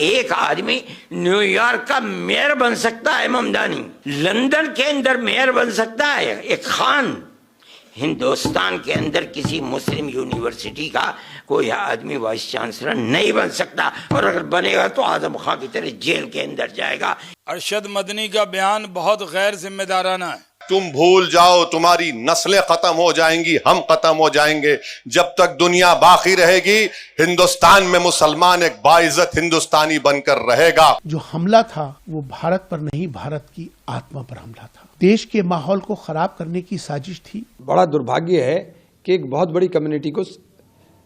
एक आदमी न्यूयॉर्क का मेयर बन सकता है ममदानी, लंदन के अंदर मेयर बन सकता है एक खान, हिंदुस्तान के अंदर किसी मुस्लिम यूनिवर्सिटी का कोई आदमी वाइस चांसलर नहीं बन सकता, और अगर बनेगा तो आजम खां की तरह जेल के अंदर जाएगा। अरशद मदनी का बयान बहुत गैर जिम्मेदाराना है। तुम भूल जाओ, तुम्हारी नस्लें खत्म हो जाएंगी, हम खत्म हो जाएंगे। जब तक दुनिया बाकी रहेगी, हिंदुस्तान में मुसलमान एक बाइज्जत हिंदुस्तानी बनकर रहेगा। जो हमला था वो भारत पर नहीं, भारत की आत्मा पर हमला था। देश के माहौल को खराब करने की साजिश थी। बड़ा दुर्भाग्य है कि एक बहुत बड़ी कम्युनिटी को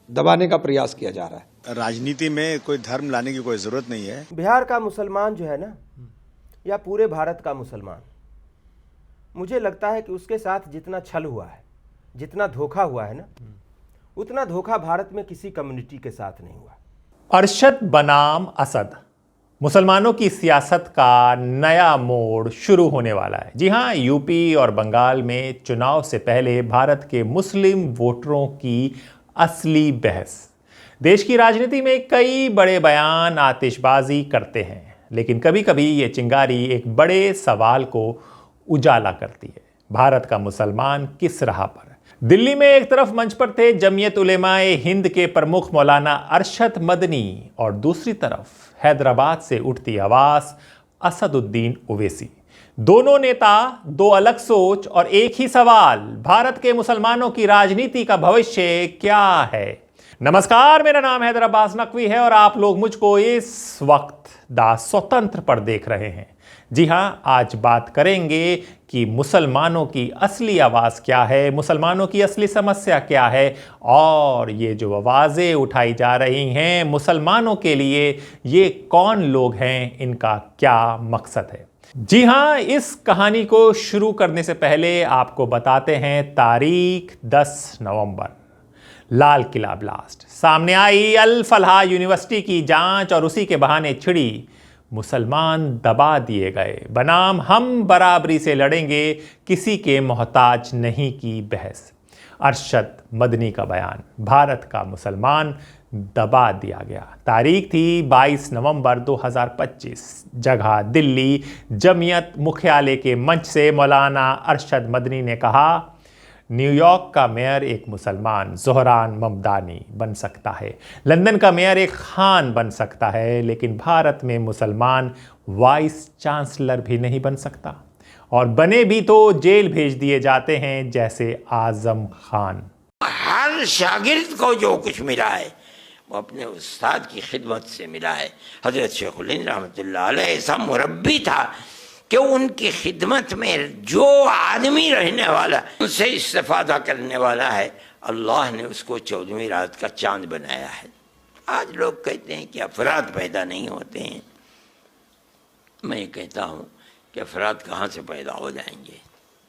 दबाने का प्रयास किया जा रहा है। राजनीति में कोई धर्म लाने की कोई जरूरत नहीं है। बिहार का मुसलमान जो है ना, या पूरे भारत का मुसलमान, मुझे लगता है कि उसके साथ जितना छल हुआ है, जितना धोखा हुआ है ना, उतना धोखा भारत में किसी कम्युनिटी के साथ नहीं हुआ। अरशद बनाम असद, मुसलमानों की सियासत का नया मोड़ शुरू होने वाला है। जी हां, यूपी और बंगाल में चुनाव से पहले भारत के मुस्लिम वोटरों की असली बहस। देश की राजनीति में कई बड़े बयान आतिशबाजी करते हैं, लेकिन कभी कभी ये चिंगारी एक बड़े सवाल को उजाला करती है। भारत का मुसलमान किस राह पर है? दिल्ली में एक तरफ मंच पर थे जमीयत उलेमाए हिंद के प्रमुख मौलाना अरशद मदनी, और दूसरी तरफ हैदराबाद से उठती आवाज असदुद्दीन ओवैसी। दोनों नेता दो अलग सोच और एक ही सवाल, भारत के मुसलमानों की राजनीति का भविष्य क्या है? नमस्कार, मेरा नाम हैदर अब्बास नकवी है और आप लोग मुझको इस वक्त दा स्वतंत्र पर देख रहे हैं। जी हां, आज बात करेंगे कि मुसलमानों की असली आवाज़ क्या है, मुसलमानों की असली समस्या क्या है, और ये जो आवाज़ें उठाई जा रही हैं मुसलमानों के लिए, ये कौन लोग हैं, इनका क्या मकसद है। जी हां, इस कहानी को शुरू करने से पहले आपको बताते हैं तारीख 10 नवंबर, लाल किला ब्लास्ट, सामने आई अल फलाह यूनिवर्सिटी की जांच और उसी के बहाने छिड़ी मुसलमान दबा दिए गए बनाम हम बराबरी से लड़ेंगे, किसी के मोहताज नहीं की बहस। अरशद मदनी का बयान, भारत का मुसलमान दबा दिया गया। तारीख थी 22 नवंबर 2025, जगह दिल्ली। जमीयत मुख्यालय के मंच से मौलाना अरशद मदनी ने कहा, न्यूयॉर्क का मेयर एक मुसलमान ज़ोहरान ममदानी बन सकता है, लंदन का मेयर एक खान बन सकता है, लेकिन भारत में मुसलमान वाइस चांसलर भी नहीं बन सकता, और बने भी तो जेल भेज दिए जाते हैं जैसे आजम खान। हर शागिर्द को जो कुछ मिला है वो अपने उस्ताद की खिदमत से मिला है। हजरत शेखुल हिंद रहमतुल्लाह अलैह ऐसा मुरब्बी था कि उनकी खिदमत में जो आदमी रहने वाला, उनसे इस्तेफादा करने वाला है, अल्लाह ने उसको 14वीं रात का चांद बनाया है। आज लोग कहते हैं कि अफराद पैदा नहीं होते हैं। मैं कहता हूँ कि अफराद कहाँ से पैदा हो जाएंगे।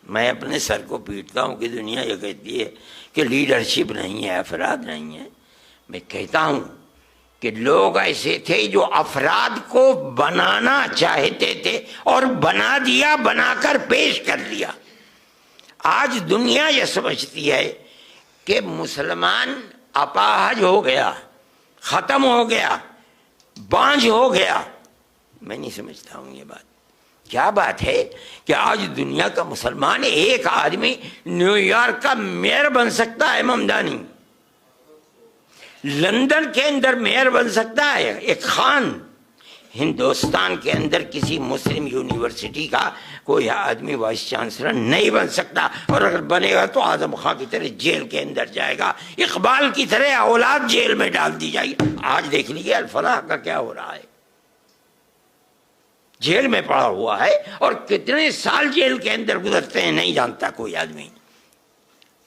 मैं अपने सर को पीटता हूँ कि दुनिया ये कहती है कि लीडरशिप नहीं है, अफराद नहीं है। मैं कहता हूँ कि लोग ऐसे थे जो अफराद को बनाना चाहते थे और बना दिया, बनाकर पेश कर दिया। आज दुनिया ये समझती है कि मुसलमान अपाहज हो गया, ख़त्म हो गया, बांझ हो गया। मैं नहीं समझता हूँ ये बात। क्या बात है कि आज दुनिया का मुसलमान एक आदमी न्यूयॉर्क का मेयर बन सकता है ममदानी, लंदन के अंदर मेयर बन सकता है एक खान, हिंदुस्तान के अंदर किसी मुस्लिम यूनिवर्सिटी का कोई आदमी वाइस चांसलर नहीं बन सकता, और अगर बनेगा तो आजम खां की तरह जेल के अंदर जाएगा, इकबाल की तरह औलाद जेल में डाल दी जाएगी। आज देख लीजिए अल फलाह का क्या हो रहा है, जेल में पड़ा हुआ है, और कितने साल जेल के अंदर गुजरते हैं नहीं जानता कोई आदमी।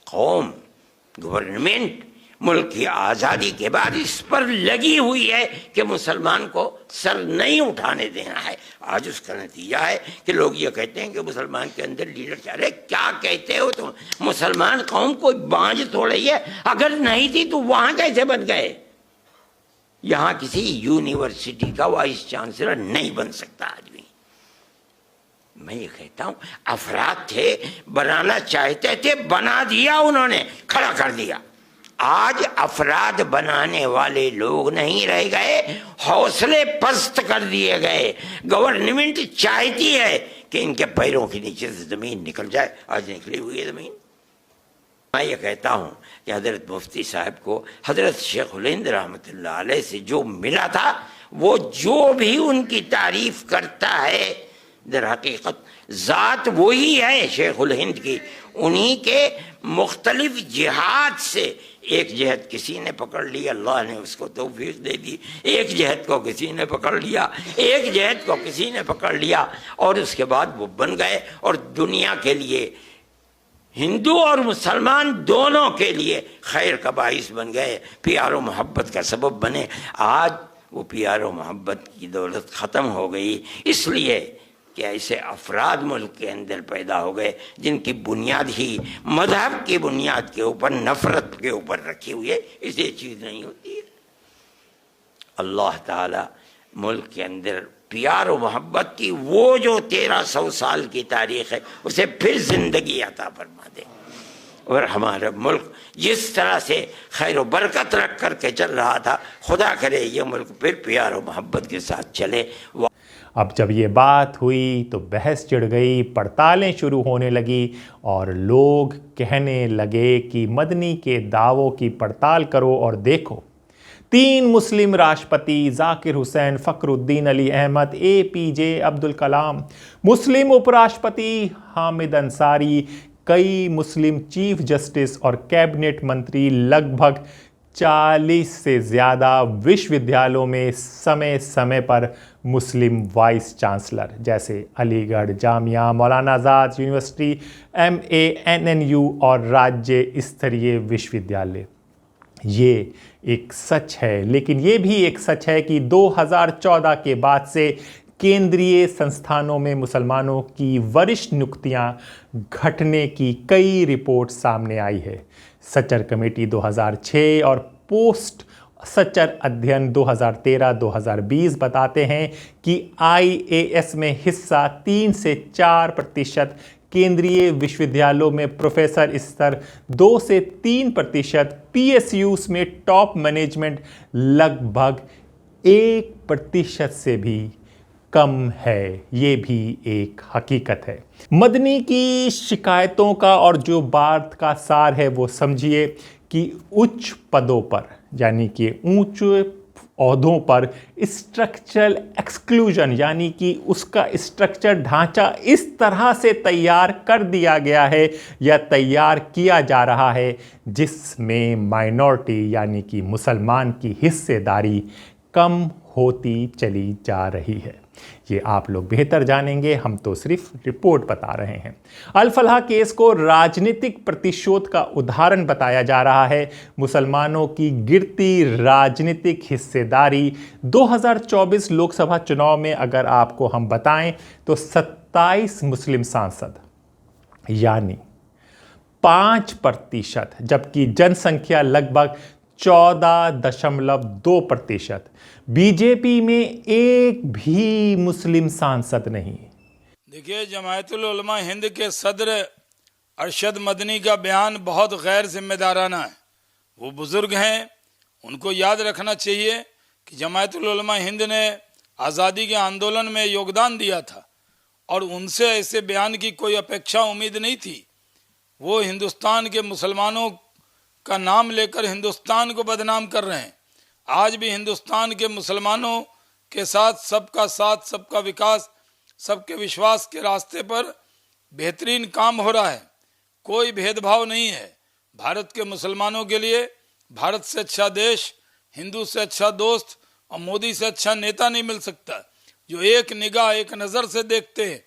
कौम, गवर्नमेंट मुल्क की आज़ादी के बाद इस पर लगी हुई है कि मुसलमान को सर नहीं उठाने देना है। आज उसका नतीजा है कि लोग ये कहते हैं कि मुसलमान के अंदर लीडर चाह रहे। क्या कहते हो तुम? मुसलमान कौम कोई बांझ थोड़ी है, अगर नहीं थी तो वहाँ कैसे बन गए? यहाँ किसी यूनिवर्सिटी का वाइस चांसलर नहीं बन सकता आदमी। मैं ये कहता हूँ अफराद थे, बनाना चाहते थे, बना दिया उन्होंने, खड़ा कर दिया। आज अफराद बनाने वाले लोग नहीं रह गए, हौसले पस्त कर दिए गए। गवर्नमेंट चाहती है कि इनके पैरों के नीचे से ज़मीन निकल जाए, आज निकली हुई है ज़मीन। मैं ये कहता हूँ कि हज़रत मुफ्ती साहब को हज़रत शेखुल हिंद रहमतुल्लाह अलैह से जो मिला था, वो जो भी उनकी तारीफ़ करता है, दर हकीकत ज़ात वही है शेखुल हिंद की। उन्हीं के मुख्तलिफ जिहाद से एक जहद किसी ने पकड़ लिया, अल्लाह ने उसको तौफीक दे दी, एक जहद को किसी ने पकड़ लिया, एक जहद को किसी ने पकड़ लिया, और उसके बाद वो बन गए और दुनिया के लिए, हिंदू और मुसलमान दोनों के लिए खैर का बाइस बन गए, प्यार और मोहब्बत का सबब बने। आज वो प्यार और मोहब्बत की दौलत ख़त्म हो गई, इसलिए कि ऐसे अफराद मुल्क के अंदर पैदा हो गए जिनकी बुनियाद ही मजहब की बुनियाद के ऊपर, नफरत के ऊपर रखी हुई है। इसे चीज़ नहीं होती है। अल्लाह ताला मुल्क के अंदर प्यार और मोहब्बत की वो जो 1300 साल की तारीख़ है, उसे फिर ज़िंदगी अता फरमा दे, और हमारा मुल्क जिस तरह से खैर व बरकत रख करके चल रहा था, खुदा करे ये मुल्क फिर प्यार और मोहब्बत के साथ चले। अब जब ये बात हुई तो बहस चिढ़ गई, पड़तालें शुरू होने लगी और लोग कहने लगे कि मदनी के दावों की पड़ताल करो और देखो, 3 मुस्लिम राष्ट्रपति जाकिर हुसैन, फ़खरुद्दीन अली अहमद, APJ अब्दुल कलाम, मुस्लिम उपराष्ट्रपति हामिद अंसारी, कई मुस्लिम चीफ जस्टिस और कैबिनेट मंत्री, लगभग 40 से ज़्यादा विश्वविद्यालयों में समय समय पर मुस्लिम वाइस चांसलर, जैसे अलीगढ़ जामिया, मौलाना आज़ाद यूनिवर्सिटी, MANNU और राज्य स्तरीय विश्वविद्यालय। ये एक सच है, लेकिन ये भी एक सच है कि 2014 के बाद से केंद्रीय संस्थानों में मुसलमानों की वरिष्ठ नियुक्तियां घटने की कई रिपोर्ट सामने आई है। सचर कमेटी 2006 और पोस्ट सचर अध्ययन 2013-2020 बताते हैं कि IAS में हिस्सा 3 से 4%, केंद्रीय विश्वविद्यालयों में प्रोफेसर स्तर 2 से 3%, PSUs में टॉप मैनेजमेंट लगभग 1% से भी कम है। ये भी एक हकीकत है। मदनी की शिकायतों का और जो बात का सार है वो समझिए कि उच्च पदों पर, यानी कि ऊंचे ओहदों पर स्ट्रक्चरल एक्सक्लूजन, यानी कि उसका स्ट्रक्चर ढांचा इस तरह से तैयार कर दिया गया है या तैयार किया जा रहा है जिसमें माइनॉरिटी यानी कि मुसलमान की हिस्सेदारी कम होती चली जा रही है। ये आप लोग बेहतर जानेंगे, हम तो सिर्फ रिपोर्ट बता रहे हैं। अल फलाह केस को राजनीतिक प्रतिशोध का उदाहरण बताया जा रहा है। मुसलमानों की गिरती राजनीतिक हिस्सेदारी 2024 लोकसभा चुनाव में अगर आपको हम बताएं तो 27 मुस्लिम सांसद यानी 5%, जबकि जनसंख्या लगभग 14.2%। बीजेपी में एक भी मुस्लिम सांसद नहीं। देखिए, जमायतुल उलमा हिंद के सदर अरशद मदनी का बयान बहुत गैर जिम्मेदाराना है। वो बुजुर्ग हैं, उनको याद रखना चाहिए कि जमायतुल उलमा हिंद ने आज़ादी के आंदोलन में योगदान दिया था और उनसे ऐसे बयान की कोई अपेक्षा उम्मीद नहीं थी। वो हिंदुस्तान के मुसलमानों का नाम लेकर हिंदुस्तान को बदनाम कर रहे हैं। आज भी हिंदुस्तान के मुसलमानों के साथ, सबका विकास, सबके विश्वास के रास्ते पर बेहतरीन काम हो रहा है। कोई भेदभाव नहीं है। भारत के मुसलमानों के लिए भारत से अच्छा देश, हिंदू से अच्छा दोस्त और मोदी से अच्छा नेता नहीं मिल सकता, जो एक निगाह, एक नज़र से देखते हैं।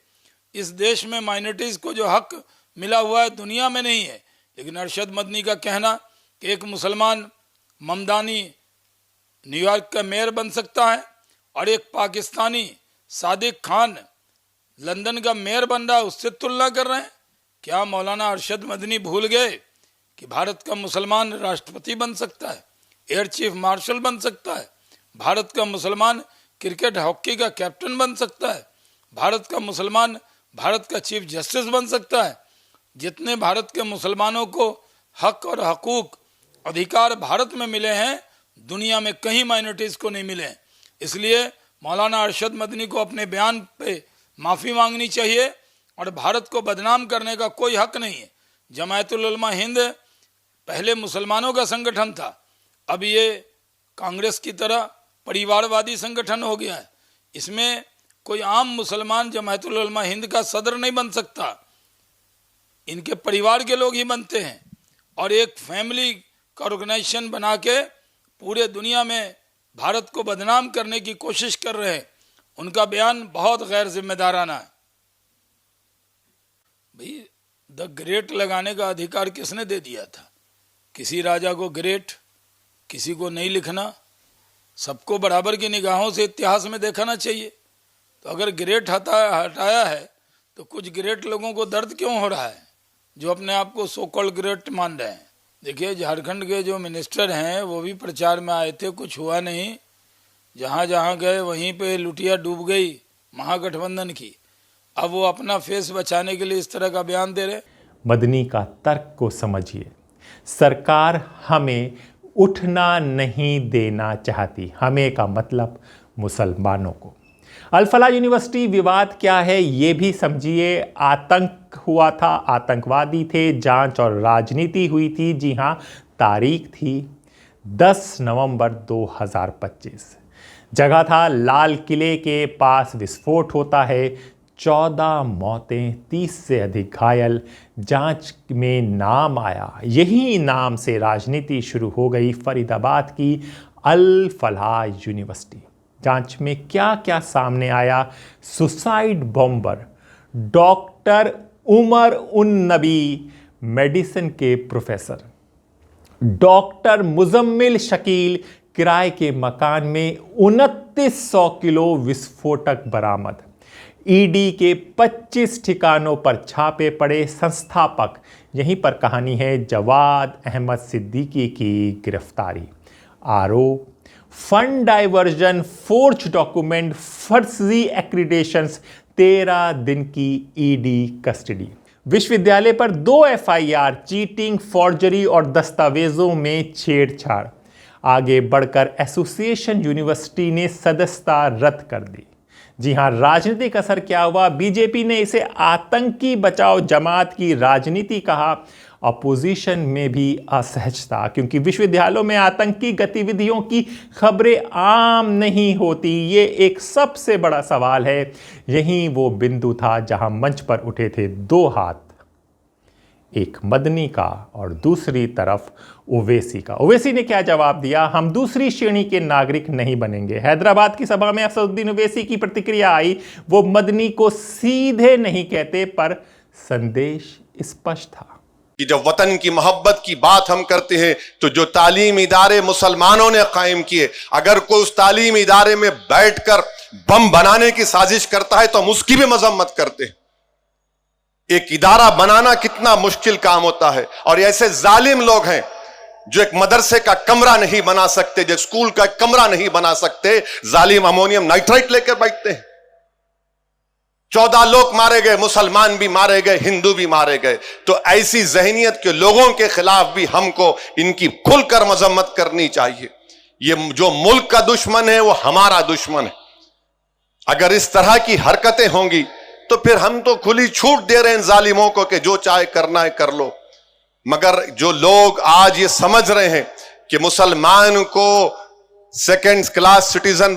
इस देश में माइनॉरिटीज़ को जो हक मिला हुआ है दुनिया में नहीं है। लेकिन अरशद मदनी का कहना कि एक मुसलमान ममदानी न्यूयॉर्क का मेयर बन सकता है और एक पाकिस्तानी सादिक खान लंदन का मेयर बन रहा है, उससे तुलना कर रहे हैं। क्या मौलाना अरशद मदनी भूल गए कि भारत का मुसलमान राष्ट्रपति बन सकता है, एयर चीफ मार्शल बन सकता है, भारत का मुसलमान क्रिकेट हॉकी का कैप्टन बन सकता है, भारत का मुसलमान भारत का चीफ जस्टिस बन सकता है। जितने भारत के मुसलमानों को हक और हकूक अधिकार भारत में मिले हैं, दुनिया में कहीं माइनॉरिटीज को नहीं मिले हैं। इसलिए मौलाना अरशद मदनी को अपने बयान पे माफ़ी मांगनी चाहिए और भारत को बदनाम करने का कोई हक नहीं है। जमायतुल उलमा हिंद पहले मुसलमानों का संगठन था, अब ये कांग्रेस की तरह परिवारवादी संगठन हो गया है। इसमें कोई आम मुसलमान जमायतुल उलमा हिंद का सदर नहीं बन सकता, इनके परिवार के लोग ही बनते हैं और एक फैमिली का ऑर्गेनाइजेशन बना के पूरे दुनिया में भारत को बदनाम करने की कोशिश कर रहे हैं। उनका बयान बहुत गैर जिम्मेदाराना है। भाई, द ग्रेट लगाने का अधिकार किसने दे दिया था? किसी राजा को ग्रेट, किसी को नहीं लिखना, सबको बराबर की निगाहों से इतिहास में देखना चाहिए। तो अगर ग्रेट हटाया है तो कुछ ग्रेट लोगों को दर्द क्यों हो रहा है जो अपने आप को सो कॉल्ड ग्रेट मान रहे हैं? देखिए, झारखंड के जो मिनिस्टर हैं वो भी प्रचार में आए थे, कुछ हुआ नहीं। जहाँ जहाँ गए वहीं पे लुटिया डूब गई महागठबंधन की। अब वो अपना फेस बचाने के लिए इस तरह का बयान दे रहे। मदनी का तर्क को समझिए। सरकार हमें उठना नहीं देना चाहती। हमें का मतलब मुसलमानों को। अल-फलाह यूनिवर्सिटी विवाद क्या है ये भी समझिए। आतंक हुआ था, आतंकवादी थे, जांच और राजनीति हुई थी। जी हाँ, तारीख थी 10 नवंबर 2025। जगह था लाल किले के पास। विस्फोट होता है, 14 मौतें, 30 से अधिक घायल। जांच में नाम आया, यही नाम से राजनीति शुरू हो गई फरीदाबाद की अल-फलाह यूनिवर्सिटी। जांच में क्या क्या सामने आया? सुसाइड बॉम्बर डॉक्टर उमर उन नबी, मेडिसिन के प्रोफेसर। डॉक्टर मुजम्मिल शकील, किराए के मकान में 2900 किलो विस्फोटक बरामद। ईडी के 25 ठिकानों पर छापे पड़े। संस्थापक, यहीं पर कहानी है, जवाद अहमद सिद्दीकी की गिरफ्तारी। आरोप फंड डाइवर्जन, फोर्ज डॉक्यूमेंट, फर्जी एक्रीडेशंस, 13 दिन की ईडी कस्टडी। विश्वविद्यालय पर 2 एफआईआर, चीटिंग, फॉर्जरी और दस्तावेजों में छेड़छाड़। आगे बढ़कर एसोसिएशन यूनिवर्सिटी ने सदस्यता रद्द कर दी। जी हां, राजनीतिक असर क्या हुआ? बीजेपी ने इसे आतंकी बचाओ जमात की राजनीति कहा। अपोजिशन में भी असहजता, क्योंकि विश्वविद्यालयों में आतंकी गतिविधियों की खबरें आम नहीं होती। ये एक सबसे बड़ा सवाल है। यही वो बिंदु था जहां मंच पर उठे थे 2 हाथ, एक मदनी का और दूसरी तरफ ओवैसी का। ओवैसी ने क्या जवाब दिया? हम दूसरी श्रेणी के नागरिक नहीं बनेंगे। हैदराबाद की सभा में असदुद्दीन ओवैसी की प्रतिक्रिया आई। वो मदनी को सीधे नहीं कहते, पर संदेश स्पष्ट था कि जब वतन की मोहब्बत की बात हम करते हैं तो जो तालीम इदारे मुसलमानों ने कायम किए, अगर कोई उस तालीम इदारे में बैठकर बम बनाने की साजिश करता है तो हम उसकी भी मजम्मत करते हैं। एक इदारा बनाना कितना मुश्किल काम होता है, और ऐसे जालिम लोग हैं जो एक मदरसे का कमरा नहीं बना सकते, जो स्कूल का कमरा नहीं बना सकते, जालिम अमोनियम नाइट्राइट लेकर बैठते हैं। 14 लोग मारे गए, मुसलमान भी मारे गए, हिंदू भी मारे गए। तो ऐसी जहनियत के लोगों के खिलाफ भी हमको इनकी खुलकर मजम्मत करनी चाहिए। ये जो मुल्क का दुश्मन है वो हमारा दुश्मन है। अगर इस तरह की हरकतें होंगी तो फिर हम तो खुली छूट दे रहे हैं जालिमों को कि जो चाहे करना है कर लो। मगर जो लोग आज ये समझ रहे हैं कि मुसलमान को सेकेंड क्लास सिटीजन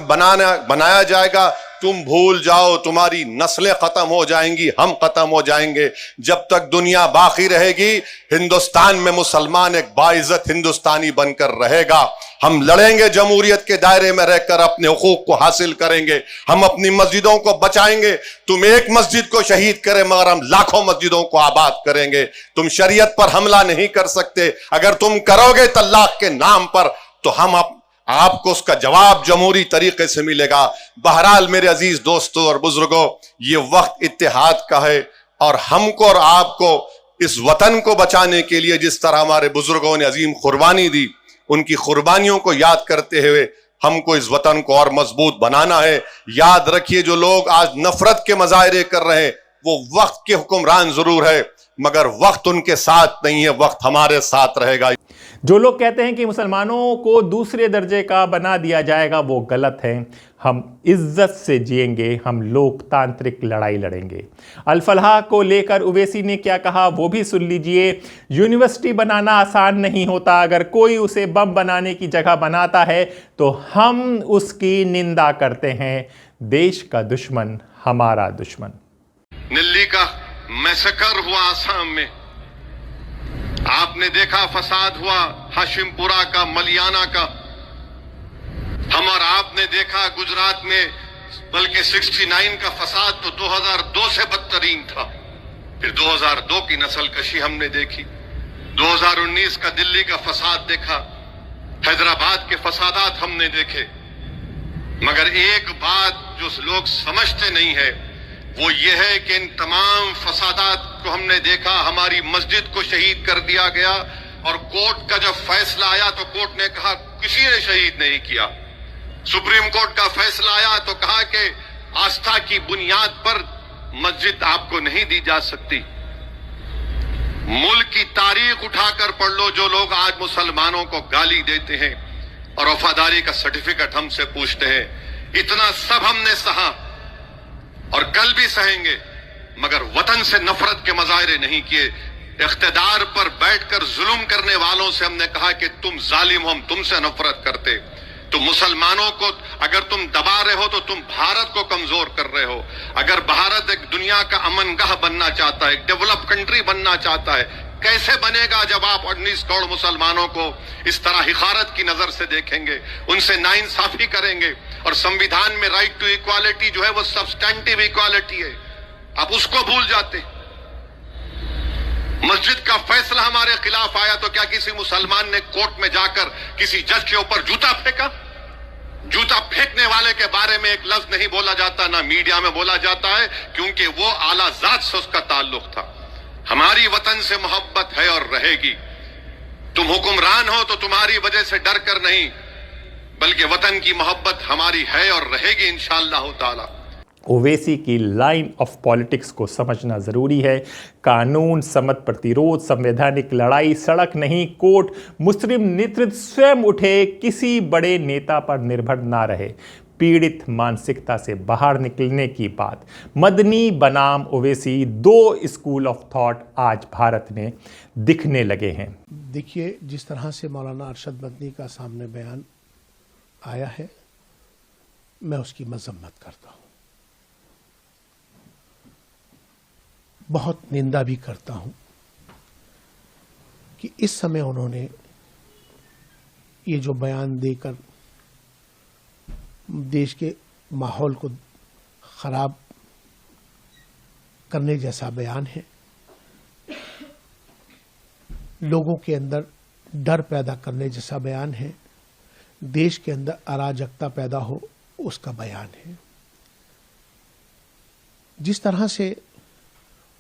बनाया जाएगा, तुम भूल जाओ, तुम्हारी नस्लें खत्म हो जाएंगी, हम खत्म हो जाएंगे। जब तक दुनिया बाकी रहेगी, हिंदुस्तान में मुसलमान एक बाइज्जत हिंदुस्तानी बनकर रहेगा। हम लड़ेंगे, जमहूरियत के दायरे में रहकर अपने हुकूक को हासिल करेंगे। हम अपनी मस्जिदों को बचाएंगे। तुम एक मस्जिद को शहीद करे मगर हम लाखों मस्जिदों को आबाद करेंगे। तुम शरीयत पर हमला नहीं कर सकते। अगर तुम करोगे तलाक के नाम पर तो हम आपको उसका जवाब जमहूरी तरीके से मिलेगा। बहरहाल मेरे अजीज दोस्तों और बुजुर्गों, ये वक्त इत्तेहाद का है और हमको और आपको इस वतन को बचाने के लिए जिस तरह हमारे बुजुर्गों ने अजीम कुर्बानी दी, उनकी कुर्बानियों को याद करते हुए हमको इस वतन को और मजबूत बनाना है। याद रखिए, जो लोग आज नफरत के मजाहरे कर रहे हैं वो वक्त के हुक्मरान जरूर है, मगर वक्त उनके साथ नहीं है, वक्त हमारे साथ रहेगा। जो लोग कहते हैं कि मुसलमानों को दूसरे दर्जे का बना दिया जाएगा वो गलत है। हम इज्जत से जिएंगे, हम लोकतांत्रिक लड़ाई लड़ेंगे। अल-फलाह को लेकर ओवैसी ने क्या कहा वो भी सुन लीजिए। यूनिवर्सिटी बनाना आसान नहीं होता, अगर कोई उसे बम बनाने की जगह बनाता है तो हम उसकी निंदा करते हैं। देश का दुश्मन हमारा दुश्मन। दिल्ली का मैसेकर हुआ आसाम में, आपने देखा फसाद हुआ हाशिमपुरा का, मलियाना का। हम और आपने देखा गुजरात में, बल्कि 69 का फसाद तो 2002 से बदतरीन था। फिर 2002 की नस्लकशी हमने देखी, 2019 का दिल्ली का फसाद देखा, हैदराबाद के फसादात हमने देखे। मगर एक बात जो लोग समझते नहीं है वो ये है कि इन तमाम फसादात को हमने देखा। हमारी मस्जिद को शहीद कर दिया गया और कोर्ट का जब फैसला आया तो कोर्ट ने कहा किसी ने शहीद नहीं किया। सुप्रीम कोर्ट का फैसला आया तो कहा कि आस्था की बुनियाद पर मस्जिद आपको नहीं दी जा सकती। मुल्क की तारीख उठाकर पढ़ लो, जो लोग आज मुसलमानों को गाली देते हैं और वफादारी का सर्टिफिकेट हमसे पूछते हैं, इतना सब हमने सहा और कल भी सहेंगे, मगर वतन से नफरत के मजाहरे नहीं किए। इख्तिदार पर बैठकर जुल्म करने वालों से हमने कहा कि तुम जालिम हो, हम तुमसे नफरत करते। तो मुसलमानों को अगर तुम दबा रहे हो तो तुम भारत को कमजोर कर रहे हो। अगर भारत एक दुनिया का अमनगाह बनना चाहता है, एक डेवलप कंट्री बनना चाहता है, कैसे बनेगा जब आप 19 करोड़ मुसलमानों को इस तरह हिकारत की नजर से देखेंगे, उनसे नाइंसाफी करेंगे। और संविधान में राइट टू इक्वालिटी जो है वो सब्सटेंटिव इक्वालिटी है, आप उसको भूल जाते। मस्जिद का फैसला हमारे खिलाफ आया तो क्या किसी मुसलमान ने कोर्ट में जाकर किसी जज के ऊपर जूता फेंका? जूता फेंकने वाले के बारे में एक लफ्ज नहीं बोला जाता, ना मीडिया में बोला जाता है, क्योंकि वो आला जात से उसका ताल्लुक था। हमारी वतन से मोहब्बत है और रहेगी। तुम हुक्मरान हो तो तुम्हारी वजह से डर कर नहीं, बल्कि वतन की मोहब्बत हमारी है और रहेगी इंशाअल्लाह ताला। ओवैसी की लाइन ऑफ पॉलिटिक्स को समझना जरूरी है। कानून, सम्मत प्रतिरोध, संवैधानिक लड़ाई, सड़क नहीं कोर्ट, मुस्लिम नेतृत्व स्वयं उठे, किसी बड़े नेता पर निर्भर ना रहे, पीड़ित मानसिकता से बाहर निकलने की बात। मदनी बनाम ओवैसी, दो स्कूल ऑफ थॉट आज भारत में दिखने लगे हैं। देखिए, जिस तरह से मौलाना अरशद मदनी का सामने बयान आया है, मैं उसकी मजम्मत करता हूं, बहुत निंदा भी करता हूं कि इस समय उन्होंने ये जो बयान देकर देश के माहौल को खराब करने जैसा बयान है, लोगों के अंदर डर पैदा करने जैसा बयान है, देश के अंदर अराजकता पैदा हो उसका बयान है। जिस तरह से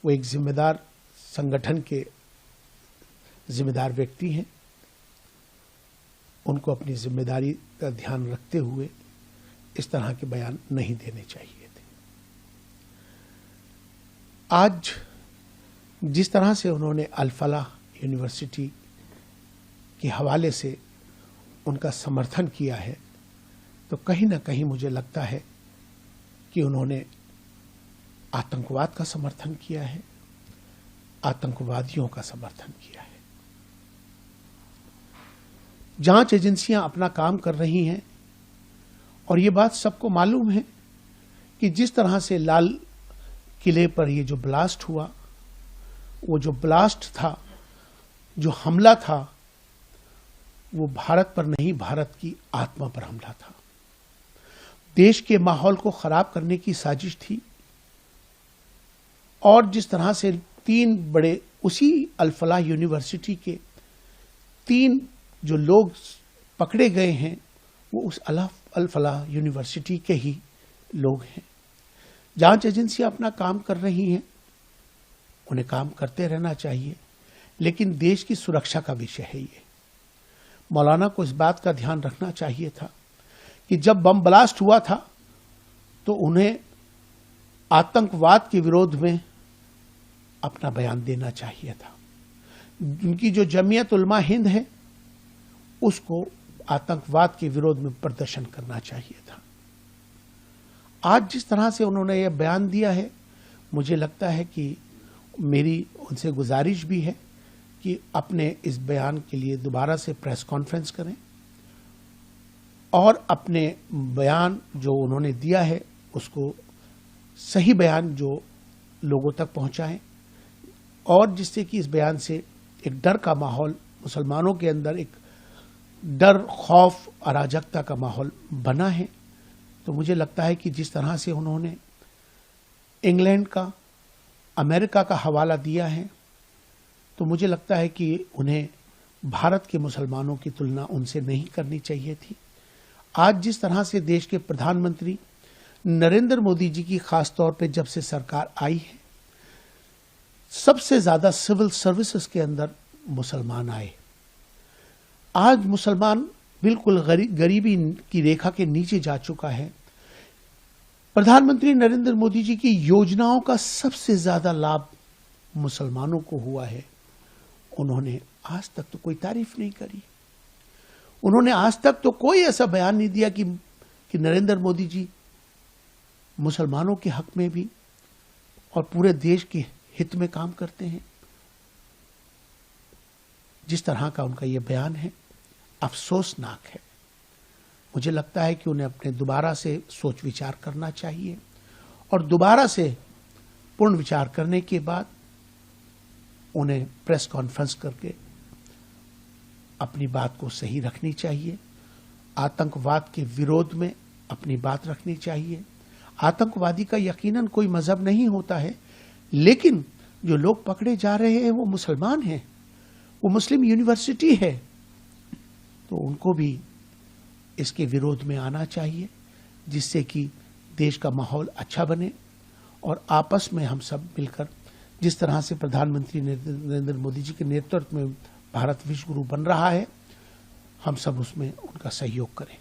वो एक जिम्मेदार संगठन के जिम्मेदार व्यक्ति हैं, उनको अपनी जिम्मेदारी का ध्यान रखते हुए इस तरह के बयान नहीं देने चाहिए थे। आज जिस तरह से उन्होंने अल-फलाह यूनिवर्सिटी के हवाले से उनका समर्थन किया है, तो कहीं ना कहीं मुझे लगता है कि उन्होंने आतंकवाद का समर्थन किया है, आतंकवादियों का समर्थन किया है। जांच एजेंसियां अपना काम कर रही हैं और ये बात सबको मालूम है कि जिस तरह से लाल किले पर ये जो ब्लास्ट हुआ, वो जो ब्लास्ट था, जो हमला था, वो भारत पर नहीं, भारत की आत्मा पर हमला था। देश के माहौल को खराब करने की साजिश थी। और जिस तरह से 3 बड़े उसी अल-फलाह यूनिवर्सिटी के 3 जो लोग पकड़े गए हैं, वो उस अल-फलाह यूनिवर्सिटी के ही लोग हैं। जांच एजेंसियां अपना काम कर रही हैं, उन्हें काम करते रहना चाहिए, लेकिन देश की सुरक्षा का विषय है ये। मौलाना को इस बात का ध्यान रखना चाहिए था कि जब बम ब्लास्ट हुआ था तो उन्हें आतंकवाद के विरोध में अपना बयान देना चाहिए था। उनकी जो जमीयत उलमा हिंद है, उसको आतंकवाद के विरोध में प्रदर्शन करना चाहिए था। आज जिस तरह से उन्होंने यह बयान दिया है, मुझे लगता है कि मेरी उनसे गुजारिश भी है कि अपने इस बयान के लिए दोबारा से प्रेस कॉन्फ्रेंस करें और अपने बयान जो उन्होंने दिया है उसको सही बयान जो लोगों तक पहुंचाएं, और जिससे कि इस बयान से एक डर का माहौल मुसलमानों के अंदर, एक डर, खौफ, अराजकता का माहौल बना है। तो मुझे लगता है कि जिस तरह से उन्होंने इंग्लैंड का, अमेरिका का हवाला दिया है, तो मुझे लगता है कि उन्हें भारत के मुसलमानों की तुलना उनसे नहीं करनी चाहिए थी। आज जिस तरह से देश के प्रधानमंत्री नरेंद्र मोदी जी की खास तौर पे जब से सरकार आई है, सबसे ज्यादा सिविल सर्विसेज के अंदर मुसलमान आए। आज मुसलमान बिल्कुल गरीबी की रेखा के नीचे जा चुका है। प्रधानमंत्री नरेंद्र मोदी जी की योजनाओं का सबसे ज्यादा लाभ मुसलमानों को हुआ है। उन्होंने आज तक तो कोई तारीफ नहीं करी। उन्होंने आज तक तो कोई ऐसा बयान नहीं दिया कि नरेंद्र मोदी जी मुसलमानों के हक में भी और पूरे देश के हित में काम करते हैं। जिस तरह का उनका यह बयान है, अफसोसनाक है। मुझे लगता है कि उन्हें अपने दोबारा से सोच विचार करना चाहिए और दोबारा से पूर्ण विचार करने के बाद उन्हें प्रेस कॉन्फ्रेंस करके अपनी बात को सही रखनी चाहिए। आतंकवाद के विरोध में अपनी बात रखनी चाहिए। आतंकवादी का यकीनन कोई मजहब नहीं होता है, लेकिन जो लोग पकड़े जा रहे हैं वो मुसलमान हैं, वो मुस्लिम यूनिवर्सिटी है, तो उनको भी इसके विरोध में आना चाहिए, जिससे कि देश का माहौल अच्छा बने और आपस में हम सब मिलकर, जिस तरह से प्रधानमंत्री नरेंद्र मोदी जी के नेतृत्व में भारत विश्व गुरु बन रहा है, हम सब उसमें उनका सहयोग करें।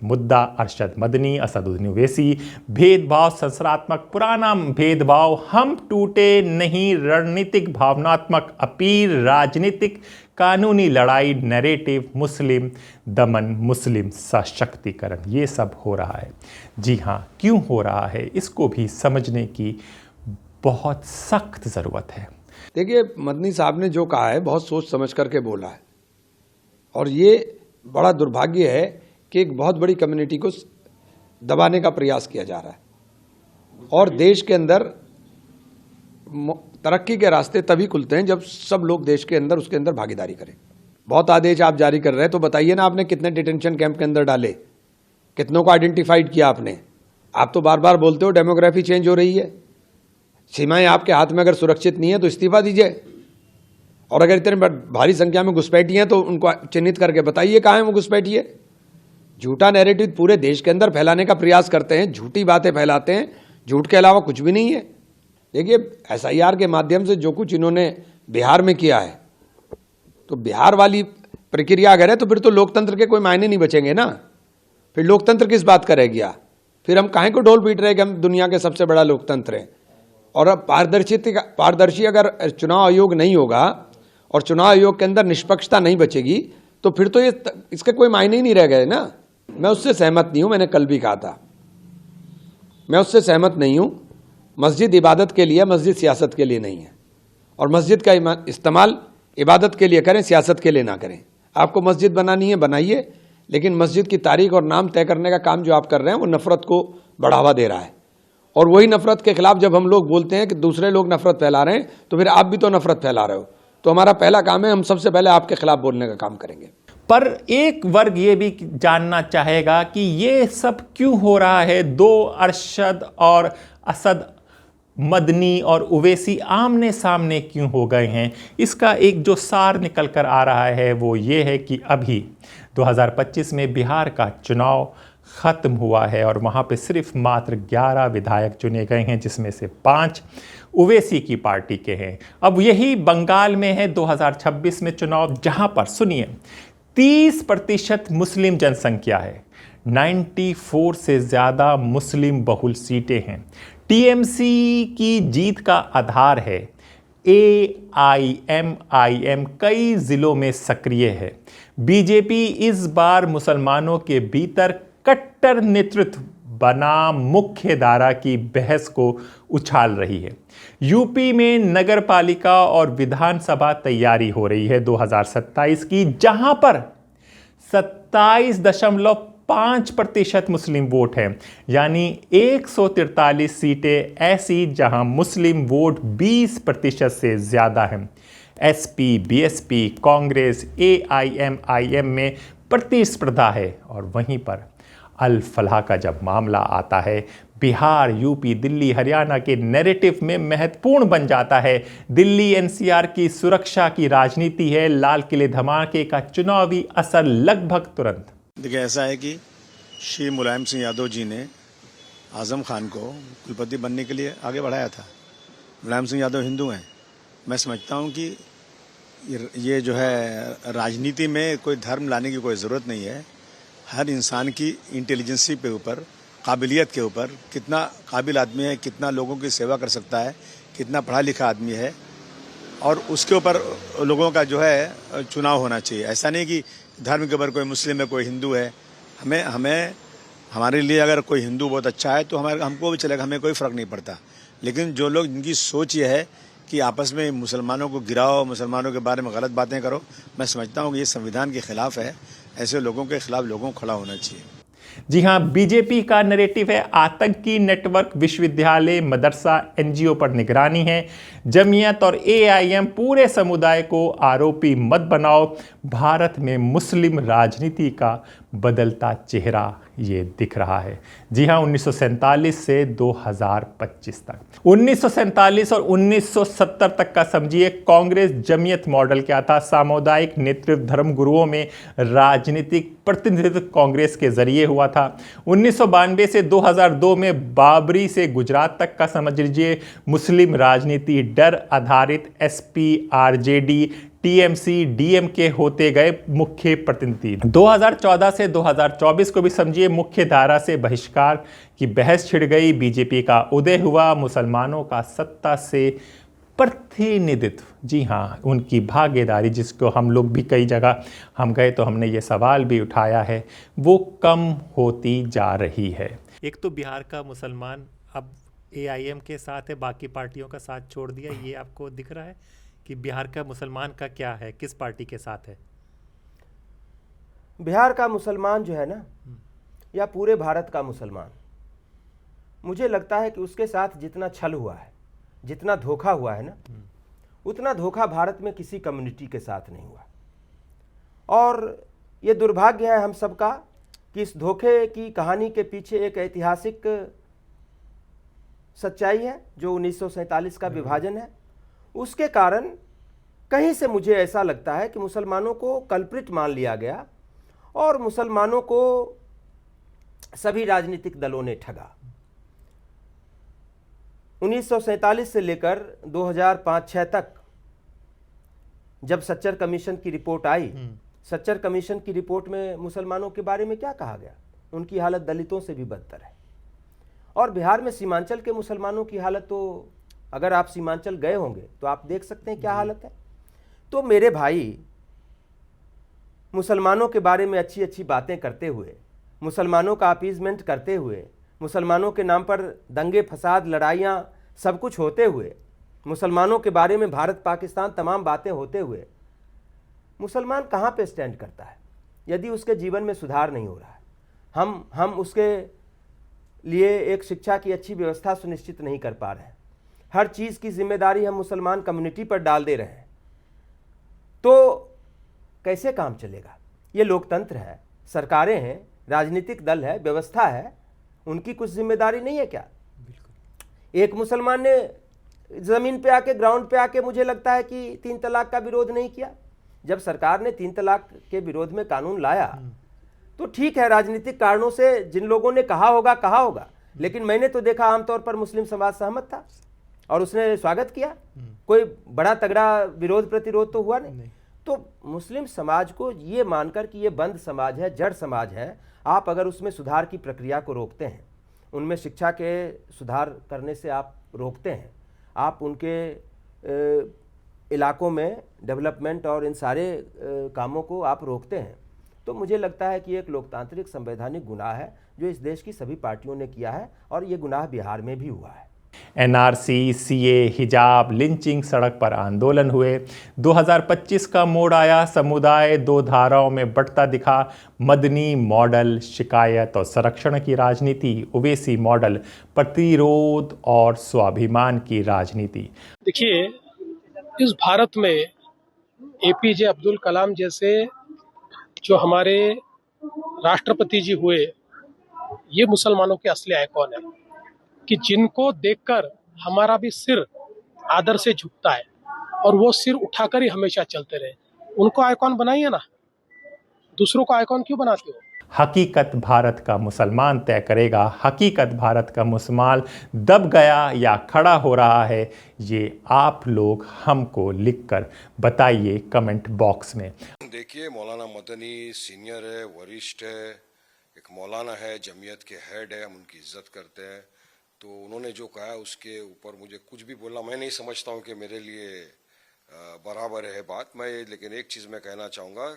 मुद्दा अरशद मदनी, असदुद्दीन ओवैसी, भेदभाव संसरात्मक, पुराना भेदभाव, हम टूटे नहीं, रणनीतिक भावनात्मक अपील, राजनीतिक कानूनी लड़ाई, नैरेटिव, मुस्लिम दमन, मुस्लिम सशक्तिकरण, ये सब हो रहा है। जी हाँ, क्यों हो रहा है इसको भी समझने की बहुत सख्त ज़रूरत है। देखिए, मदनी साहब ने जो कहा है बहुत सोच समझ करके बोला है, और ये बड़ा दुर्भाग्य है कि एक बहुत बड़ी कम्युनिटी को दबाने का प्रयास किया जा रहा है। और देश के अंदर तरक्की के रास्ते तभी खुलते हैं जब सब लोग देश के अंदर उसके अंदर भागीदारी करें। बहुत आदेश आप जारी कर रहे हैं, तो बताइए ना, आपने कितने डिटेंशन कैंप के अंदर डाले, कितनों को आइडेंटिफाइड किया आपने? आप तो बार बार बोलते हो डेमोग्राफी चेंज हो रही है, सीमाएं आपके हाथ में अगर सुरक्षित नहीं है तो इस्तीफा दीजिए, और अगर इतने भारी संख्या में घुसपैठिए तो उनको चिन्हित करके बताइए कहाँ है वो घुसपैठिए। झूठा नैरेटिव पूरे देश के अंदर फैलाने का प्रयास करते हैं, झूठी बातें फैलाते हैं, झूठ के अलावा कुछ भी नहीं है। देखिए, SIR के माध्यम से जो कुछ इन्होंने बिहार में किया है, तो बिहार वाली प्रक्रिया अगर है तो फिर तो लोकतंत्र के कोई मायने नहीं बचेंगे ना। फिर लोकतंत्र किस बात का रह गया? फिर हम काहे को ढोल पीट रहे हैं कि हम दुनिया के सबसे बड़ा लोकतंत्र हैं। और अब पारदर्शी अगर चुनाव आयोग नहीं होगा और चुनाव आयोग के अंदर निष्पक्षता नहीं बचेगी, तो फिर तो ये इसके कोई मायने ही नहीं रह गए ना। मैं उससे सहमत नहीं हूं, मैंने कल भी कहा था, मैं उससे सहमत नहीं हूं। मस्जिद इबादत के लिए, मस्जिद सियासत के लिए नहीं है, और मस्जिद का इस्तेमाल इबादत के लिए करें, सियासत के लिए ना करें। आपको मस्जिद बनानी है बनाइए, लेकिन मस्जिद की तारीख और नाम तय करने का काम जो आप कर रहे हैं वो नफरत को बढ़ावा दे रहा है। और वही नफरत के खिलाफ जब हम लोग बोलते हैं कि दूसरे लोग नफरत फैला रहे हैं, तो फिर आप भी तो नफरत फैला रहे हो। तो हमारा पहला काम है, हम सबसे पहले आपके खिलाफ बोलने का काम करेंगे। पर एक वर्ग ये भी जानना चाहेगा कि ये सब क्यों हो रहा है। दो अरशद और असद मदनी और ओवैसी आमने सामने क्यों हो गए हैं? इसका एक जो सार निकल कर आ रहा है वो ये है कि अभी 2025 में बिहार का चुनाव ख़त्म हुआ है और वहाँ पे सिर्फ मात्र 11 विधायक चुने गए हैं, जिसमें से 5 ओवैसी की पार्टी के हैं। अब यही बंगाल में है 2026 में चुनाव, जहाँ पर सुनिए 30% मुस्लिम जनसंख्या है, 94 से ज़्यादा मुस्लिम बहुल सीटें हैं। टीएमसी की जीत का आधार है AIMIM कई जिलों में सक्रिय है। बीजेपी इस बार मुसलमानों के भीतर कट्टर नेतृत्व बनाम मुख्य धारा की बहस को उछाल रही है। यूपी में नगर पालिका और विधानसभा तैयारी हो रही है 2027 की, जहां पर 27.5% मुस्लिम वोट है, यानी 143 सीटें ऐसी जहां मुस्लिम वोट 20% से ज्यादा है। एसपी, बीएसपी, कांग्रेस, AIMIM में प्रतिस्पर्धा है। और वहीं पर अल फलाह का जब मामला आता है, बिहार, यूपी, दिल्ली, हरियाणा के नैरेटिव में महत्वपूर्ण बन जाता है। दिल्ली NCR की सुरक्षा की राजनीति है, लाल किले धमाके का चुनावी असर लगभग तुरंत। देखिए, ऐसा है कि श्री मुलायम सिंह यादव जी ने आजम खान को कुलपति बनने के लिए आगे बढ़ाया था। मुलायम सिंह यादव हिंदू हैं। मैं समझता हूं कि ये जो है राजनीति में कोई धर्म लाने की कोई ज़रूरत नहीं है। हर इंसान की इंटेलिजेंसी पे ऊपर, काबिलियत के ऊपर, कितना काबिल आदमी है, कितना लोगों की सेवा कर सकता है, कितना पढ़ा लिखा आदमी है, और उसके ऊपर लोगों का जो है चुनाव होना चाहिए। ऐसा नहीं कि धर्म के ऊपर कोई मुस्लिम है, कोई हिंदू है। हमारे लिए अगर कोई हिंदू बहुत अच्छा है तो हमको भी चलेगा, हमें कोई फ़र्क नहीं पड़ता। लेकिन जो लोग, जिनकी सोच ये है कि आपस में मुसलमानों को गिराओ, मुसलमानों के बारे में गलत बातें करो, मैं समझता हूँ कि ये संविधान के खिलाफ है। ऐसे लोगों के खिलाफ लोगों को खड़ा होना चाहिए। जी हां, बीजेपी का नैरेटिव है आतंकी नेटवर्क, विश्वविद्यालय, मदरसा, NGO पर निगरानी है। जमीयत और AIM पूरे समुदाय को आरोपी मत बनाओ। भारत में मुस्लिम राजनीति का बदलता चेहरा ये दिख रहा है। जी हां, 1947 से 2025 तक, 1947 और 1970 तक का समझिए कांग्रेस जमीयत मॉडल क्या था। सामुदायिक नेतृत्व धर्म गुरुओं में राजनीतिक प्रतिनिधित्व कांग्रेस के जरिए हुआ था। 1992 से 2002 में बाबरी से गुजरात तक का समझ लीजिए मुस्लिम राजनीति डर आधारित SP, RJD, TMC, DMK होते गए मुख्य प्रतिनिधि। 2014 से 2024 को भी समझिए मुख्य धारा से बहिष्कार की बहस छिड़ गई। बीजेपी का उदय हुआ, मुसलमानों का सत्ता से प्रतिनिधित्व, जी हाँ, उनकी भागीदारी, जिसको हम लोग भी कई जगह हम गए तो हमने ये सवाल भी उठाया है, वो कम होती जा रही है। एक तो बिहार का मुसलमान अब AIM के साथ है, बाकी पार्टियों का साथ छोड़ दिया। ये आपको दिख रहा है कि बिहार का मुसलमान का क्या है, किस पार्टी के साथ है? बिहार का मुसलमान जो है ना, या पूरे भारत का मुसलमान, मुझे लगता है कि उसके साथ जितना छल हुआ है, जितना धोखा हुआ है ना, उतना धोखा भारत में किसी कम्युनिटी के साथ नहीं हुआ। और ये दुर्भाग्य है हम सबका कि इस धोखे की कहानी के पीछे एक ऐतिहासिक सच्चाई है, जो 1947 का विभाजन है। उसके कारण कहीं से मुझे ऐसा लगता है कि मुसलमानों को कल्प्रिट मान लिया गया और मुसलमानों को सभी राजनीतिक दलों ने ठगा। 1947 से लेकर 2005-06 तक जब सच्चर कमीशन की रिपोर्ट आई, सच्चर कमीशन की रिपोर्ट में मुसलमानों के बारे में क्या कहा गया? उनकी हालत दलितों से भी बदतर है। और बिहार में सीमांचल के मुसलमानों की हालत तो, अगर आप सीमांचल गए होंगे तो आप देख सकते हैं क्या हालत है। तो मेरे भाई, मुसलमानों के बारे में अच्छी अच्छी बातें करते हुए, मुसलमानों का अपीजमेंट करते हुए, मुसलमानों के नाम पर दंगे फसाद, लड़ाइयाँ, सब कुछ होते हुए, मुसलमानों के बारे में भारत पाकिस्तान तमाम बातें होते हुए, मुसलमान कहाँ पे स्टैंड करता है यदि उसके जीवन में सुधार नहीं हो रहा है? हम उसके लिए एक शिक्षा की अच्छी व्यवस्था सुनिश्चित नहीं कर पा रहे हैं। हर चीज़ की जिम्मेदारी हम मुसलमान कम्युनिटी पर डाल दे रहे हैं, तो कैसे काम चलेगा? ये लोकतंत्र है, सरकारें हैं, राजनीतिक दल है, व्यवस्था है, उनकी कुछ जिम्मेदारी नहीं है क्या? एक मुसलमान ने ज़मीन पे आके, ग्राउंड पे आके, मुझे लगता है कि 3 तलाक का विरोध नहीं किया। जब सरकार ने 3 तलाक के विरोध में कानून लाया तो ठीक है, राजनीतिक कारणों से जिन लोगों ने कहा होगा, लेकिन मैंने तो देखा आमतौर पर मुस्लिम समाज सहमत था और उसने स्वागत किया। कोई बड़ा तगड़ा विरोध प्रतिरोध तो हुआ नहीं। तो मुस्लिम समाज को ये मानकर कि ये बंद समाज है, जड़ समाज है, आप अगर उसमें सुधार की प्रक्रिया को रोकते हैं, उनमें शिक्षा के सुधार करने से आप रोकते हैं, आप उनके इलाकों में डेवलपमेंट और इन सारे कामों को आप रोकते हैं, तो मुझे लगता है कि एक लोकतांत्रिक संवैधानिक गुनाह है जो इस देश की सभी पार्टियों ने किया है, और ये गुनाह बिहार में भी हुआ है। एनआरसी, सीए, हिजाब, लिंचिंग, सड़क पर आंदोलन हुए। 2025 का मोड़ आया, समुदाय दो धाराओं में बंटता दिखा। मदनी मॉडल शिकायत और संरक्षण की राजनीति, ओवैसी मॉडल प्रतिरोध और स्वाभिमान की राजनीति। देखिए, इस भारत में एपीजे अब्दुल कलाम जैसे जो हमारे राष्ट्रपति जी हुए, ये मुसलमानों के असली आइकॉन है कि जिनको देखकर हमारा भी सिर आदर से झुकता है और वो सिर उठाकर ही हमेशा चलते रहे। उनको आइकॉन बनाइए ना, दूसरों को आइकॉन क्यों बनाते हो? हकीकत भारत का मुसलमान तय करेगा। हकीकत भारत का मुसलमान दब गया या खड़ा हो रहा है, ये आप लोग हमको लिखकर बताइए कमेंट बॉक्स में। देखिए, मौलाना मदनी सीनियर है, वरिष्ठ है, एक मौलाना है, जमीयत के हेड है, हम उनकी इज्जत करते हैं। तो उन्होंने जो कहा उसके ऊपर मुझे कुछ भी बोलना, मैं नहीं समझता हूँ कि मेरे लिए बराबर है बात। मैं लेकिन एक चीज़ मैं कहना चाहूँगा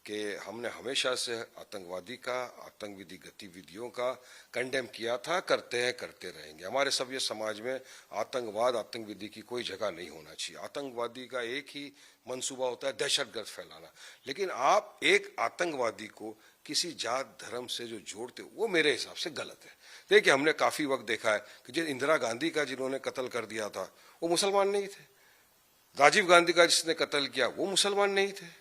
कि हमने हमेशा से आतंकवादी का, आतंकवादी गतिविधियों का कंडेम किया था, करते हैं, करते रहेंगे। हमारे सभ्य समाज में आतंकवाद, आतंकवादी की कोई जगह नहीं होना चाहिए। आतंकवादी का एक ही मंसूबा होता है, दहशतगर्द फैलाना। लेकिन आप एक आतंकवादी को किसी जात धर्म से जो जोड़ते हो, वो मेरे हिसाब से गलत है। देखिए, हमने काफ़ी वक्त देखा है कि जो इंदिरा गांधी का जिन्होंने कत्ल कर दिया था वो मुसलमान नहीं थे। राजीव गांधी का जिसने कत्ल किया वो मुसलमान नहीं थे।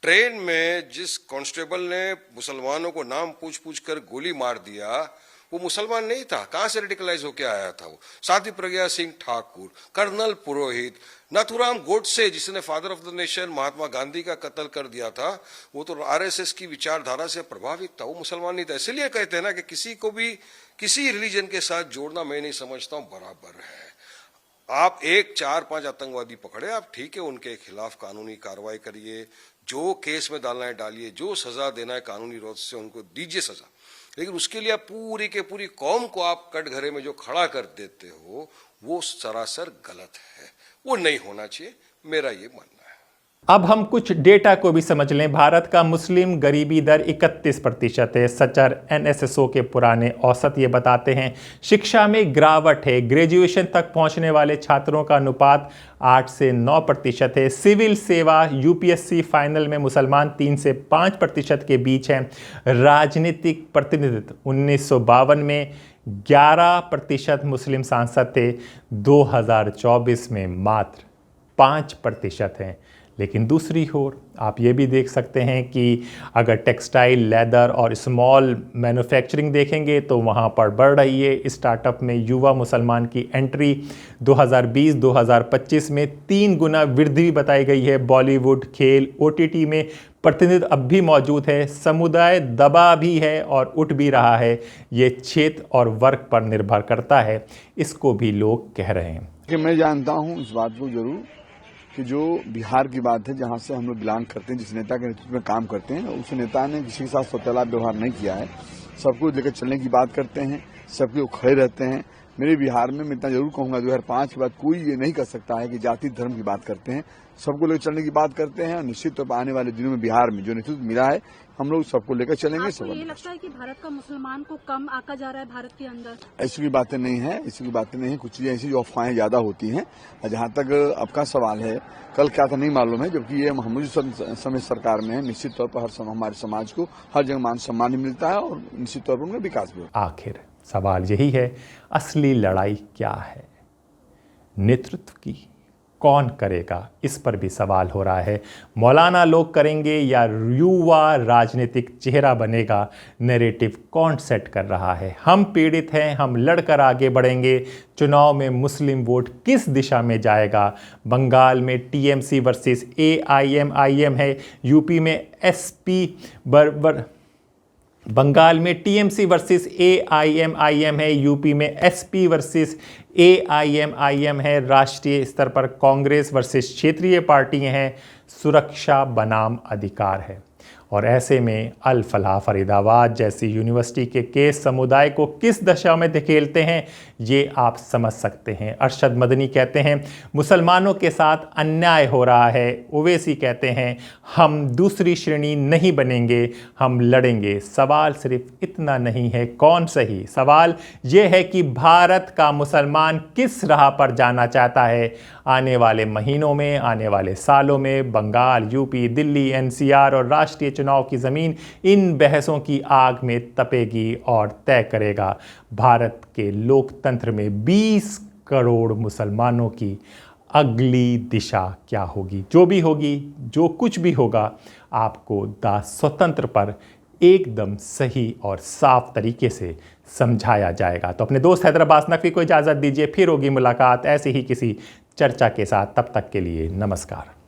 ट्रेन में जिस कांस्टेबल ने मुसलमानों को नाम पूछ पूछ कर गोली मार दिया वो मुसलमान नहीं था। कहां से रेडिकलाइज होकर आया था वो? साध्वी प्रज्ञा सिंह ठाकुर, कर्नल पुरोहित, नाथुराम गोडसे जिसने father of the nation Mahatma Gandhi का कत्ल कर दिया था, वो तो आरएसएस की विचारधारा से प्रभावित था, वो मुसलमान नहीं था। इसलिए कहते हैं ना कि किसी को भी किसी रिलीजन के साथ जोड़ना मैं नहीं समझता हूं बराबर है। आप 1, 4, 5 आतंकवादी पकड़े, आप ठीक है उनके खिलाफ कानूनी कार्रवाई करिए, जो केस में डालना है डालिए, जो सजा देना है कानूनी रोध से उनको दीजिए सजा। लेकिन उसके लिए आप पूरी के पूरी कौम को आप कटघरे में जो खड़ा कर देते हो वो सरासर गलत है, वो नहीं होना चाहिए, मेरा ये मानना है। अब हम कुछ डेटा को भी समझ लें। भारत का मुस्लिम गरीबी दर 31% है। सचर एनएसएसओ के पुराने औसत ये बताते हैं। शिक्षा में गिरावट है। ग्रेजुएशन तक पहुंचने वाले छात्रों का अनुपात 8 से 9% है। सिविल सेवा यूपीएससी फाइनल में मुसलमान 3 से 5% के बीच हैं। राजनीतिक प्रतिनिधित्व 1952 में 11% मुस्लिम सांसद थे, 2024 में मात्र 5% हैं। लेकिन दूसरी ओर आप ये भी देख सकते हैं कि अगर टेक्सटाइल, लेदर और स्मॉल मैन्युफैक्चरिंग देखेंगे तो वहाँ पर बढ़ रही है। स्टार्टअप में युवा मुसलमान की एंट्री 2020-2025 में 3 गुना वृद्धि बताई गई है। बॉलीवुड, खेल, ओटीटी में प्रतिनिधित्व अब भी मौजूद है। समुदाय दबा भी है और उठ भी रहा है। ये क्षेत्र और वर्ग पर निर्भर करता है, इसको भी लोग कह रहे हैं। कि मैं जानता हूँ इस बात को जरूर कि जो बिहार की बात है, जहाँ से हम लोग बिलोंग करते हैं, जिस नेता के नेतृत्व में काम करते हैं, उस नेता ने किसी के साथ सौतेला व्यवहार नहीं किया है। सबको लेकर चलने की बात करते हैं, सबके खड़े रहते हैं। मेरे बिहार में मैं इतना जरूर कहूंगा 2005 के बाद कोई ये नहीं कर सकता है कि जाति धर्म की बात करते हैं। सबको लेकर चलने की बात करते हैं। निश्चित तौर पर आने वाले दिनों में बिहार में जो नेतृत्व मिला है, हम लोग सबको लेकर चलेंगे। आपको ये लगता है कि भारत का मुसलमान को कम आका जा रहा है भारत के अंदर? ऐसी बातें नहीं है, ऐसी बातें नहीं है। कुछ चीजें ऐसी जो अफवाहें ज्यादा होती हैं। जहाँ तक आपका सवाल है, कल क्या था नहीं मालूम है, जबकि ये हम समय सरकार में है। निश्चित तौर पर हमारे समाज को हर जगह मान सम्मान मिलता है और निश्चित तौर पर उनका विकास भी। आखिर सवाल यही है, असली लड़ाई क्या है? नेतृत्व की कौन करेगा, इस पर भी सवाल हो रहा है। मौलाना लोग करेंगे या युवा राजनीतिक चेहरा बनेगा? नैरेटिव कौन सेट कर रहा है? हम पीड़ित हैं, हम लड़कर आगे बढ़ेंगे। चुनाव में मुस्लिम वोट किस दिशा में जाएगा? बंगाल में टीएमसी वर्सेस एआईएमआईएम है। यूपी में एसपी बंगाल में टीएमसी वर्सेस एआईएमआईएम है। यूपी में एसपी वर्सेस एआईएमआईएम है। राष्ट्रीय स्तर पर कांग्रेस वर्सेस क्षेत्रीय पार्टियां हैं। सुरक्षा बनाम अधिकार है। और ऐसे में अल फलाह फरीदाबाद जैसी यूनिवर्सिटी के केस समुदाय को किस दशा में धकेलते हैं ये आप समझ सकते हैं। अरशद मदनी कहते हैं मुसलमानों के साथ अन्याय हो रहा है। ओवैसी कहते हैं हम दूसरी श्रेणी नहीं बनेंगे, हम लड़ेंगे। सवाल सिर्फ इतना नहीं है कौन सही, सवाल ये है कि भारत का मुसलमान किस राह पर जाना चाहता है। आने वाले महीनों में, आने वाले सालों में बंगाल, यूपी, दिल्ली, एनसीआर और राष्ट्रीय चुनाव की ज़मीन इन बहसों की आग में तपेगी और तय करेगा भारत के लोकतंत्र में 20 करोड़ मुसलमानों की अगली दिशा क्या होगी। जो भी होगी, जो कुछ भी होगा, आपको दास स्वतंत्र पर एकदम सही और साफ तरीके से समझाया जाएगा। तो अपने दोस्त हैदराबाद नकवी को इजाज़त दीजिए, फिर होगी मुलाकात ऐसे ही किसी चर्चा के साथ। तब तक के लिए नमस्कार।